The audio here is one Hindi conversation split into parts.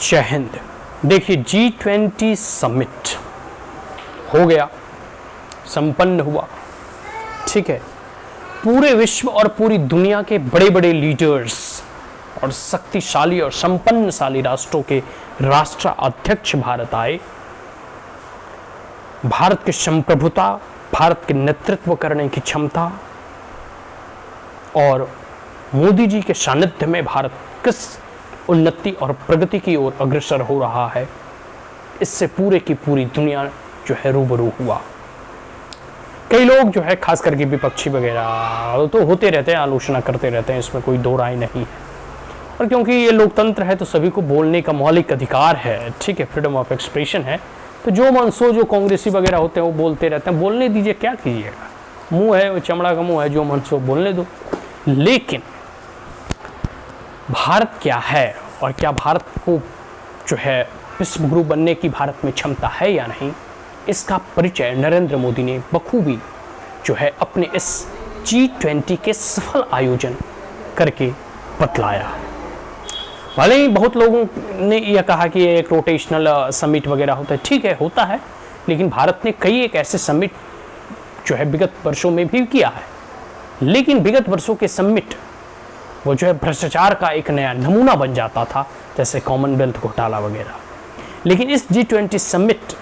जय हिंद। देखिए G20 समिट हो गया, संपन्न हुआ। ठीक है, पूरे विश्व और पूरी दुनिया के बड़े बड़े लीडर्स और शक्तिशाली और संपन्नशाली राष्ट्रों के राष्ट्राध्यक्ष भारत आए। भारत की संप्रभुता, भारत के नेतृत्व करने की क्षमता और मोदी जी के सानिध्य में भारत किस उन्नति और प्रगति की ओर अग्रसर हो रहा है, इससे पूरे की पूरी दुनिया जो है रूबरू हुआ। कई लोग जो है खास करके विपक्षी वगैरह तो होते रहते हैं, आलोचना करते रहते हैं, इसमें कोई दो राय नहीं है। और क्योंकि ये लोकतंत्र है तो सभी को बोलने का मौलिक अधिकार है, ठीक है, फ्रीडम ऑफ एक्सप्रेशन है, तो जो मनसो जो कांग्रेसी वगैरह होते हैं वो बोलते रहते हैं, बोलने दीजिए, क्या कीजिएगा, मुंह है, वो चमड़ा का मुंह है, जो मनसो बोलने दो। लेकिन भारत क्या है और क्या भारत को जो है विश्व गुरु बनने की भारत में क्षमता है या नहीं, इसका परिचय नरेंद्र मोदी ने बखूबी जो है अपने इस G20 के सफल आयोजन करके बतलाया। भले ही बहुत लोगों ने यह कहा कि ये एक रोटेशनल समिट वगैरह होता है, ठीक है, होता है, लेकिन भारत ने कई एक ऐसे समिट जो है विगत वर्षों में भी किया है। लेकिन विगत वर्षों के समिट वो जो है भ्रष्टाचार का एक नया नमूना बन जाता था, जैसे कॉमनवेल्थ घोटाला वगैरह। लेकिन इस G20 समिट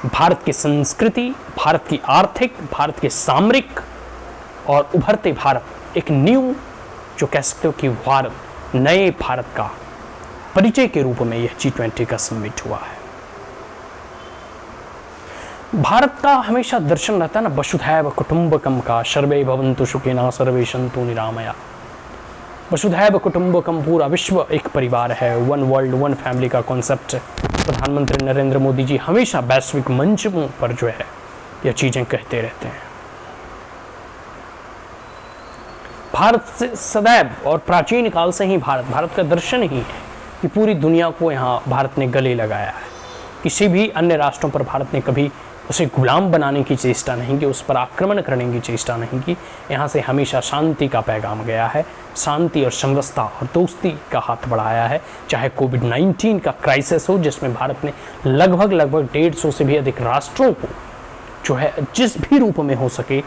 भारत की संस्कृति, भारत की आर्थिक, भारत के सामरिक और उभरते भारत, एक न्यू जो कह सकते हो कि भारत, नए भारत का परिचय के रूप में यह G20 का समिट हुआ है। भारत का हमेशा दर्शन रहता है ना वसुधैव कुटुंबकम का, सर्वे भवन्तु सुखिनः सर्वे सन्तु निरामया। वसुधैव कुटुंबकम, पूरा विश्व एक परिवार है, वन वर्ल्ड वन फैमिली का कॉन्सेप्ट प्रधानमंत्री नरेंद्र मोदी जी हमेशा वैश्विक मंचों पर जो है यह चीजें कहते रहते हैं। भारत से सदैव और प्राचीन काल से ही भारत का दर्शन ही है कि पूरी दुनिया को यहाँ भारत ने गले लगाया है। किसी भी अन्य राष्ट्रों पर भारत ने कभी उसे गुलाम बनाने की चेष्टा नहीं की, उस पर आक्रमण करने की चेष्टा नहीं की। यहाँ से हमेशा शांति का पैगाम गया है, शांति और समरसता और दोस्ती का हाथ बढ़ाया है। चाहे कोविड-19 का क्राइसिस हो, जिसमें भारत ने लगभग 150 से भी अधिक राष्ट्रों को जो है जिस भी रूप में हो सके,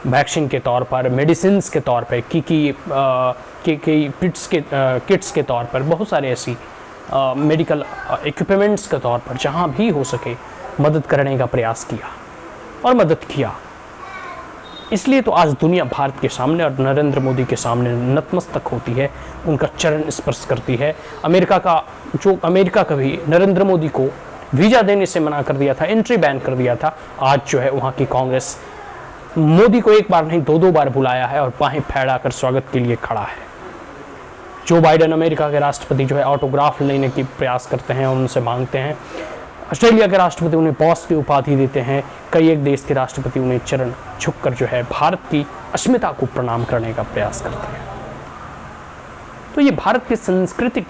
वैक्सीन के तौर पर, मेडिसिन के तौर पर, किट्स के तौर पर, बहुत सारे ऐसी मेडिकल इक्विपमेंट्स के तौर पर जहाँ भी हो सके मदद करने का प्रयास किया और मदद किया। इसलिए तो आज दुनिया भारत के सामने और नरेंद्र मोदी के सामने नतमस्तक होती है, उनका चरण स्पर्श करती है। अमेरिका कभी नरेंद्र मोदी को वीज़ा देने से मना कर दिया था, एंट्री बैन कर दिया था, आज जो है वहाँ की कांग्रेस मोदी को एक बार नहीं 2-2 बार बुलाया है और बाहें फैलाकर स्वागत के लिए खड़ा है। जो बाइडेन अमेरिका के राष्ट्रपति जो है ऑटोग्राफ लेने की प्रयास करते हैं और उनसे मांगते हैं। ऑस्ट्रेलिया के राष्ट्रपति उन्हें बॉस की उपाधि देते हैं। कई एक देश के राष्ट्रपति उन्हें चरण झुककर जो है भारत की अस्मिता को प्रणाम करने का प्रयास करते हैं। तो ये भारत के सांस्कृतिक,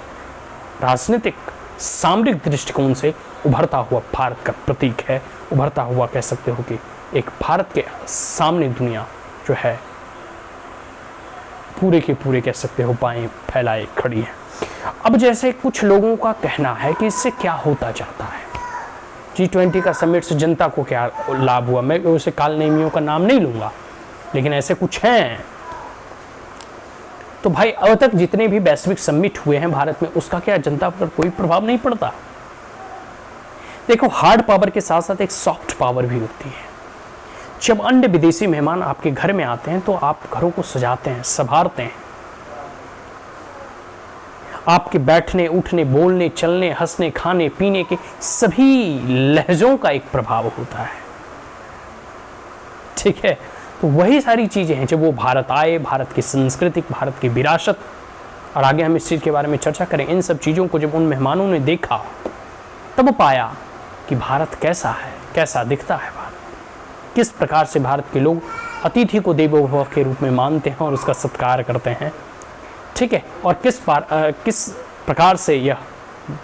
राजनीतिक, सामरिक दृष्टिकोण से उभरता हुआ भारत का प्रतीक है। उभरता हुआ कह सकते हो कि एक भारत के सामने दुनिया जो है पूरे के पूरे कह सकते हो बाएं फैलाए खड़ी है। अब जैसे कुछ लोगों का कहना है कि इससे क्या होता जाता है, G20 का समिट से जनता को क्या लाभ हुआ। मैं उसे कालनेमियों का नाम नहीं लूंगा, लेकिन ऐसे कुछ हैं। तो भाई अब तक जितने भी वैश्विक समिट हुए हैं भारत में, उसका क्या जनता पर कोई प्रभाव नहीं पड़ता। देखो, हार्ड पावर के साथ साथ एक सॉफ्ट पावर भी होती है। जब अन्य विदेशी मेहमान आपके घर में आते हैं तो आप घरों को सजाते हैं, संवारते हैं। आपके बैठने, उठने, बोलने, चलने, हंसने, खाने, पीने के सभी लहजों का एक प्रभाव होता है। ठीक है, तो वही सारी चीजें हैं जब वो भारत आए, भारत की संस्कृति, भारत की विरासत, और आगे हम इस चीज के बारे में चर्चा करें। इन सब चीजों को जब उन मेहमानों ने देखा तब पाया कि भारत कैसा है, कैसा दिखता है भारत, किस प्रकार से भारत के लोग अतिथि को देवो भव के रूप में मानते हैं और उसका सत्कार करते हैं। ठीक है, और किस प्रकार से यह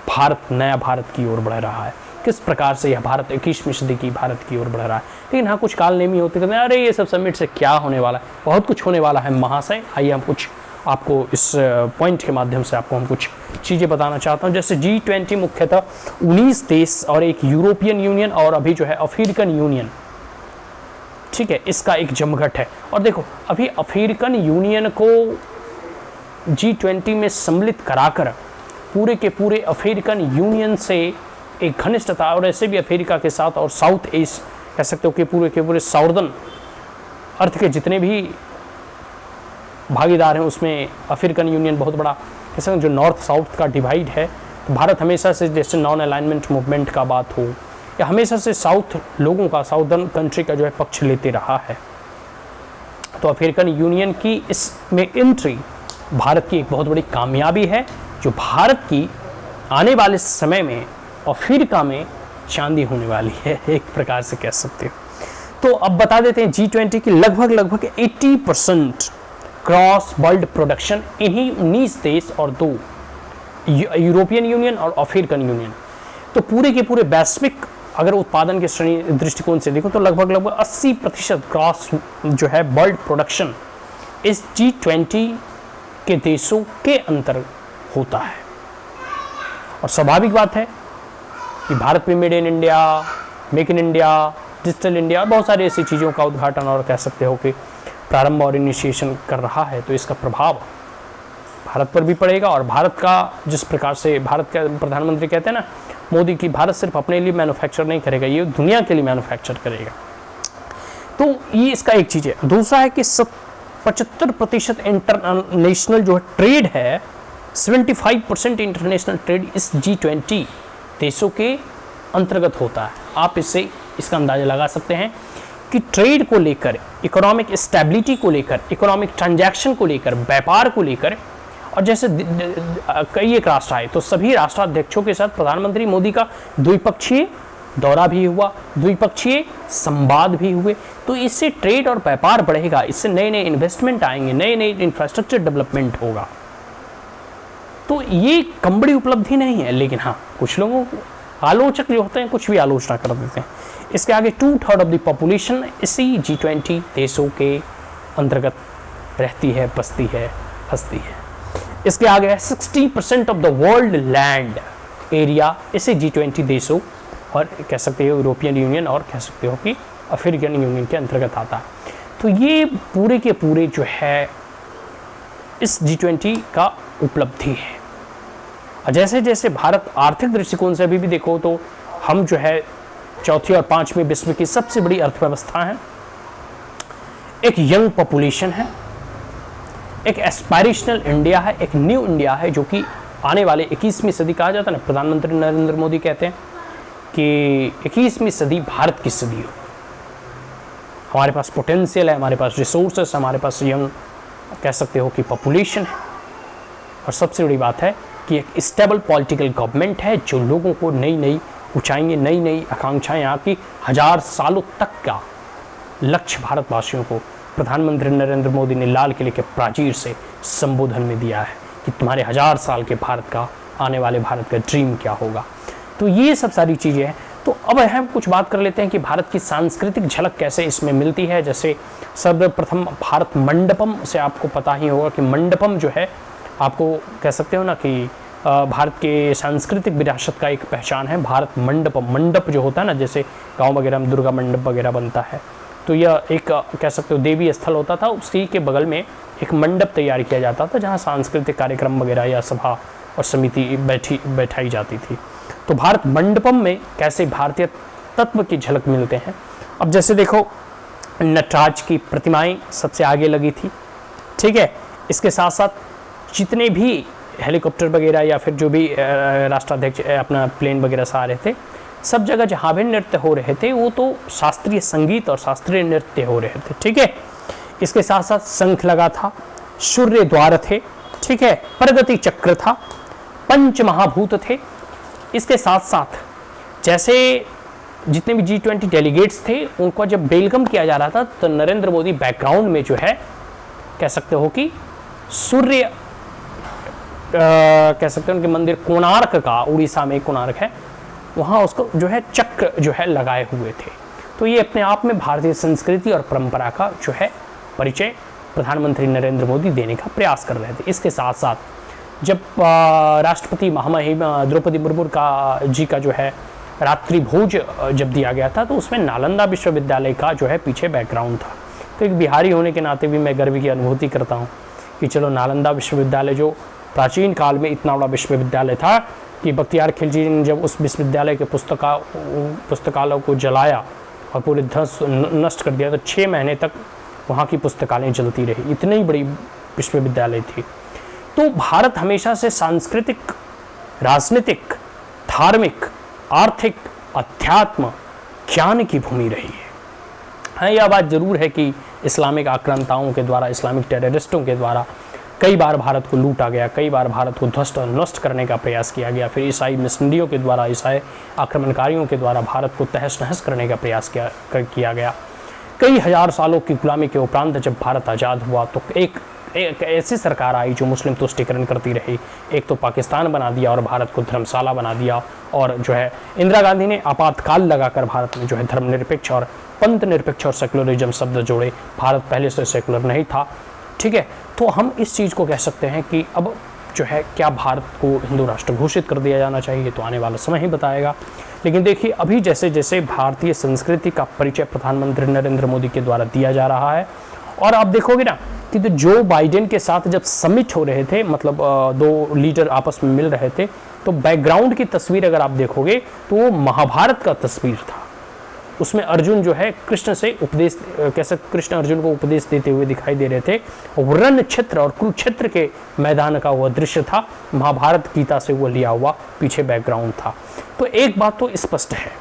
भारत नया भारत की ओर बढ़ रहा है, किस प्रकार से यह भारत 21वीं सदी की भारत की ओर बढ़ रहा है। लेकिन हाँ, कुछ कालनेमी होते कहते हैं अरे ये सब समिट से क्या होने वाला है, बहुत कुछ होने वाला है महाशय। आइए हम कुछ आपको इस पॉइंट के माध्यम से आपको हम कुछ चीज़ें बताना चाहता हूँ। जैसे G20 मुख्यतः 19 देश और एक यूरोपियन यूनियन और अभी जो है अफ्रीकन यूनियन, ठीक है, इसका एक जमघट है। और देखो अभी अफ्रीकन यूनियन को G20 में सम्मिलित कराकर पूरे के पूरे अफ्रीकन यूनियन से एक घनिष्ठता, और ऐसे भी अफ्रीका के साथ और साउथ ईस्ट कह सकते हो कि पूरे के पूरे साउदर्न अर्थ के जितने भी भागीदार हैं उसमें अफ्रीकन यूनियन बहुत बड़ा, जैसे जो नॉर्थ साउथ का डिवाइड है। तो भारत हमेशा से जैसे नॉन अलाइनमेंट मूवमेंट का बात हो या हमेशा से साउथ लोगों का, साउदर्न कंट्री का जो है पक्ष लेते रहा है। तो अफ्रीकन यूनियन की इसमें एंट्री भारत की एक बहुत बड़ी कामयाबी है, जो भारत की आने वाले समय में अफ्रीका में चांदी होने वाली है, एक प्रकार से कह सकते हो। तो अब बता देते हैं G20 की लगभग 80% क्रॉस वर्ल्ड प्रोडक्शन इन्हीं 19 देश और 2 यूरोपियन यूनियन और अफ्रीकन यूनियन। तो पूरे के पूरे वैश्विक अगर उत्पादन के श्रेणी दृष्टिकोण से देखो तो लगभग 80% क्रॉस जो है वर्ल्ड प्रोडक्शन इस G20 के देशों के अंतर होता है। और स्वाभाविक बात है कि भारत में made in India, make in India, digital India, बहुत सारी ऐसी चीज़ों का उद्घाटन और कह सकते हो कि प्रारंभ और इनिशिएशन कर रहा है। तो इसका प्रभाव भारत पर भी पड़ेगा। और भारत का जिस प्रकार से भारत के प्रधानमंत्री कहते हैं ना मोदी, की भारत सिर्फ अपने लिए मैन्युफैक्चर नहीं करेगा, ये दुनिया के लिए मैन्युफैक्चर करेगा। तो ये इसका एक चीज़ है। दूसरा है कि 75% इंटरनेशनल जो है ट्रेड है, 75% इंटरनेशनल ट्रेड इस G20 देशों के अंतर्गत होता है। आप इससे इसका अंदाज़ा लगा सकते हैं कि ट्रेड को लेकर, इकोनॉमिक स्टेबिलिटी को लेकर, इकोनॉमिक ट्रांजैक्शन को लेकर, व्यापार को लेकर, और जैसे कई एक राष्ट्र आए तो सभी राष्ट्राध्यक्षों के साथ प्रधानमंत्री मोदी का द्विपक्षीय दौरा भी हुआ, द्विपक्षीय संवाद भी हुए। तो इससे ट्रेड और व्यापार बढ़ेगा, इससे नए नए इन्वेस्टमेंट आएंगे, नए नए इंफ्रास्ट्रक्चर डेवलपमेंट होगा। तो ये कम बड़ी उपलब्धि नहीं है, लेकिन हाँ कुछ लोगों को आलोचक जो होते हैं कुछ भी आलोचना कर देते हैं। इसके आगे 2/3 ऑफ द पॉपुलेशन इसी G20 देशों के अंतर्गत रहती है, बसती है, हंसती है। इसके आगे है 60% of the world land area इसी G20 देशों और कह सकते हो यूरोपियन यूनियन और कह सकते हो कि अफ्रीकन यूनियन के अंतर्गत आता है। तो ये पूरे के पूरे जो है इस G20 का उपलब्धि है। और जैसे जैसे भारत आर्थिक दृष्टिकोण से अभी भी देखो तो हम जो है चौथी और पांचवीं विश्व की सबसे बड़ी अर्थव्यवस्था है, एक यंग पॉपुलेशन है, एक एस्पायरेशनल इंडिया है, एक न्यू इंडिया है, जो कि आने वाले 21वीं सदी कहा जाता है ना। प्रधानमंत्री नरेंद्र मोदी कहते हैं कि 21वीं सदी भारत की सदी हो। हमारे पास पोटेंशियल है, हमारे पास रिसोर्सेस, हमारे पास यंग कह सकते हो कि पॉपुलेशन है, और सबसे बड़ी बात है कि एक स्टेबल पॉलिटिकल गवर्नमेंट है जो लोगों को नई नई ऊंचाइयाँ, नई नई आकांक्षाएं, आपकी 1000 सालों तक का लक्ष्य भारतवासियों को प्रधानमंत्री नरेंद्र मोदी ने लाल किले के प्राचीर से संबोधन में दिया है कि तुम्हारे 1000 साल के भारत का, आने वाले भारत का ड्रीम क्या होगा। तो ये सब सारी चीज़ें हैं। तो अब हम कुछ बात कर लेते हैं कि भारत की सांस्कृतिक झलक कैसे इसमें मिलती है। जैसे सर्वप्रथम भारत मंडपम से आपको पता ही होगा कि मंडपम जो है आपको कह सकते हो ना कि भारत के सांस्कृतिक विरासत का एक पहचान है भारत मंडपम। मंडप जो होता है ना, जैसे गांव वगैरह में दुर्गा मंडप वगैरह बनता है, तो यह एक कह सकते हो देवी स्थल होता था, उसी के बगल में एक मंडप तैयार किया जाता था जहां सांस्कृतिक कार्यक्रम वगैरह या सभा और समिति बैठाई जाती थी। तो भारत मंडपम में कैसे भारतीय तत्व की झलक मिलते हैं। अब जैसे देखो नटराज की प्रतिमाएं सबसे आगे लगी थी, ठीक है। इसके साथ साथ जितने भी हेलीकॉप्टर वगैरह या फिर जो भी राष्ट्राध्यक्ष अपना प्लेन वगैरह से आ रहे थे, सब जगह जहाँ भी नृत्य हो रहे थे वो तो शास्त्रीय संगीत और शास्त्रीय नृत्य हो रहे थे, ठीक है। इसके साथ साथ शंख लगा था, सूर्य द्वार थे, ठीक है, प्रगति चक्र था, पंच महाभूत थे। इसके साथ साथ जैसे जितने भी G20 डेलीगेट्स थे उनको जब वेलकम किया जा रहा था तो नरेंद्र मोदी बैकग्राउंड में जो है कह सकते हो कि सूर्य कह सकते हैं उनके मंदिर कोणार्क का, उड़ीसा में कोणार्क है, वहाँ उसको जो है चक्र जो है लगाए हुए थे। तो ये अपने आप में भारतीय संस्कृति और परंपरा का जो है परिचय प्रधानमंत्री नरेंद्र मोदी देने का प्रयास कर रहे थे। इसके साथ साथ जब राष्ट्रपति महामहिम द्रौपदी मुर्मू जी का जो है रात्रि भोज जब दिया गया था, तो उसमें नालंदा विश्वविद्यालय का जो है पीछे बैकग्राउंड था। तो एक बिहारी होने के नाते भी मैं गर्व की अनुभूति करता हूँ कि चलो नालंदा विश्वविद्यालय जो प्राचीन काल में इतना बड़ा विश्वविद्यालय था कि बख्तियार खिलजी ने जब उस विश्वविद्यालय के पुस्तकालयों को जलाया और पूरे ध्वंस नष्ट कर दिया, तो 6 महीने तक वहाँ की पुस्तकालय जलती रही। इतनी ही बड़ी विश्वविद्यालय थी। तो भारत हमेशा से सांस्कृतिक, राजनीतिक, धार्मिक, आर्थिक, अध्यात्म, ज्ञान की भूमि रही है। हाँ, यह बात जरूर है कि इस्लामिक आक्रांताओं के द्वारा, इस्लामिक टेररिस्टों के द्वारा कई बार भारत को लूटा गया, कई बार भारत को ध्वस्त और नष्ट करने का प्रयास किया गया। फिर ईसाई मिशनरियों के द्वारा, ईसाई आक्रमणकारियों के द्वारा भारत को तहस नहस करने का प्रयास किया गया। कई हजार सालों की गुलामी के उपरांत जब भारत आज़ाद हुआ तो एक ऐसी सरकार आई जो मुस्लिम तुष्टीकरण करती रही। एक तो पाकिस्तान बना दिया और भारत को धर्मशाला बना दिया, और जो है इंदिरा गांधी ने आपातकाल लगाकर भारत में जो है धर्मनिरपेक्ष और पंथ निरपेक्ष और सेकुलरिज्म शब्द जोड़े। भारत पहले से सेकुलर नहीं था, ठीक है। तो हम इस चीज़ को कह सकते हैं कि अब जो है क्या भारत को हिंदू राष्ट्र घोषित कर दिया जाना चाहिए, तो आने वाला समय ही बताएगा। लेकिन देखिए, अभी जैसे जैसे भारतीय संस्कृति का परिचय प्रधानमंत्री नरेंद्र मोदी के द्वारा दिया जा रहा है, और आप देखोगे ना कि तो जो बाइडेन के साथ जब समिट हो रहे थे, मतलब 2 लीडर आपस में मिल रहे थे, तो बैकग्राउंड की तस्वीर अगर आप देखोगे तो वो महाभारत का तस्वीर था। उसमें अर्जुन जो है कृष्ण से उपदेश, कैसे कृष्ण अर्जुन को उपदेश देते हुए दिखाई दे रहे थे। रण क्षेत्र और कुरुक्षेत्र के मैदान का वह दृश्य था, महाभारत गीता से वो लिया हुआ पीछे बैकग्राउंड था। तो एक बात तो स्पष्ट है,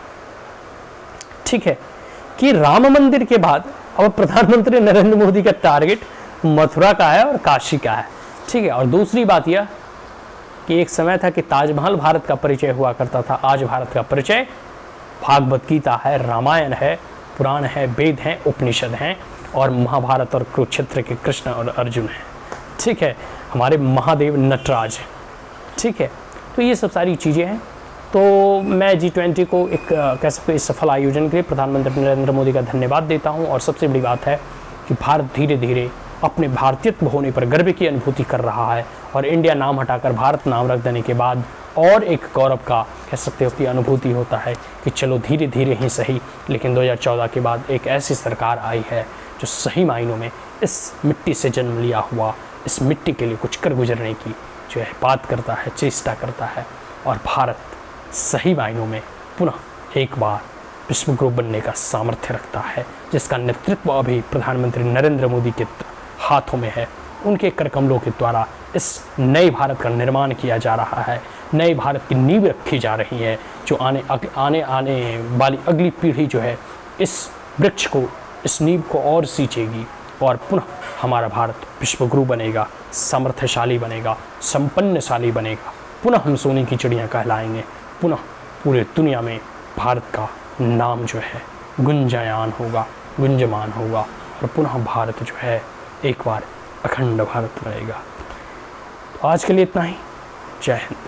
ठीक है, कि राम मंदिर के बाद अब प्रधानमंत्री नरेंद्र मोदी का टारगेट मथुरा का है और काशी का है, ठीक है। और दूसरी बात यह कि एक समय था कि ताजमहल भारत का परिचय हुआ करता था, आज भारत का परिचय भागवत गीता है, रामायण है, पुराण है, वेद हैं, उपनिषद हैं, और महाभारत और कुरुक्षेत्र के कृष्ण और अर्जुन हैं, ठीक है। हमारे महादेव नटराज, ठीक है। तो ये सब सारी चीज़ें हैं। तो मैं G20 को एक कह सकते इस सफल आयोजन के लिए प्रधानमंत्री नरेंद्र मोदी का धन्यवाद देता हूँ। और सबसे बड़ी बात है कि भारत धीरे धीरे अपने भारतीयत्व होने पर गर्व की अनुभूति कर रहा है, और इंडिया नाम हटाकर भारत नाम रख देने के बाद और एक गौरव का कह सकते हो कि अनुभूति होता है कि चलो धीरे धीरे ही सही, लेकिन 2014 के बाद एक ऐसी सरकार आई है जो सही मायनों में इस मिट्टी से जन्म लिया हुआ, इस मिट्टी के लिए कुछ कर गुजरने की जो है बात करता है, चेष्टा करता है, और भारत सही मायनों में पुनः एक बार विश्व गुरु बनने का सामर्थ्य रखता है, जिसका नेतृत्व अभी प्रधानमंत्री नरेंद्र मोदी के हाथों में है। उनके करकमलों के द्वारा इस नए भारत का निर्माण किया जा रहा है, नए भारत की नींव रखी जा रही है, जो आने वाली अगली पीढ़ी जो है इस वृक्ष को, इस नींव को और सींचेगी, और पुनः हमारा भारत विश्वगुरु बनेगा, सामर्थ्यशाली बनेगा, संपन्नशाली बनेगा। पुनः हम सोने की चिड़िया कहलाएंगे, पुनः पूरे दुनिया में भारत का नाम जो है गुंजायमान होगा, और पुनः भारत जो है एक बार अखंड भारत रहेगा। तो आज के लिए इतना ही। जय हिंद।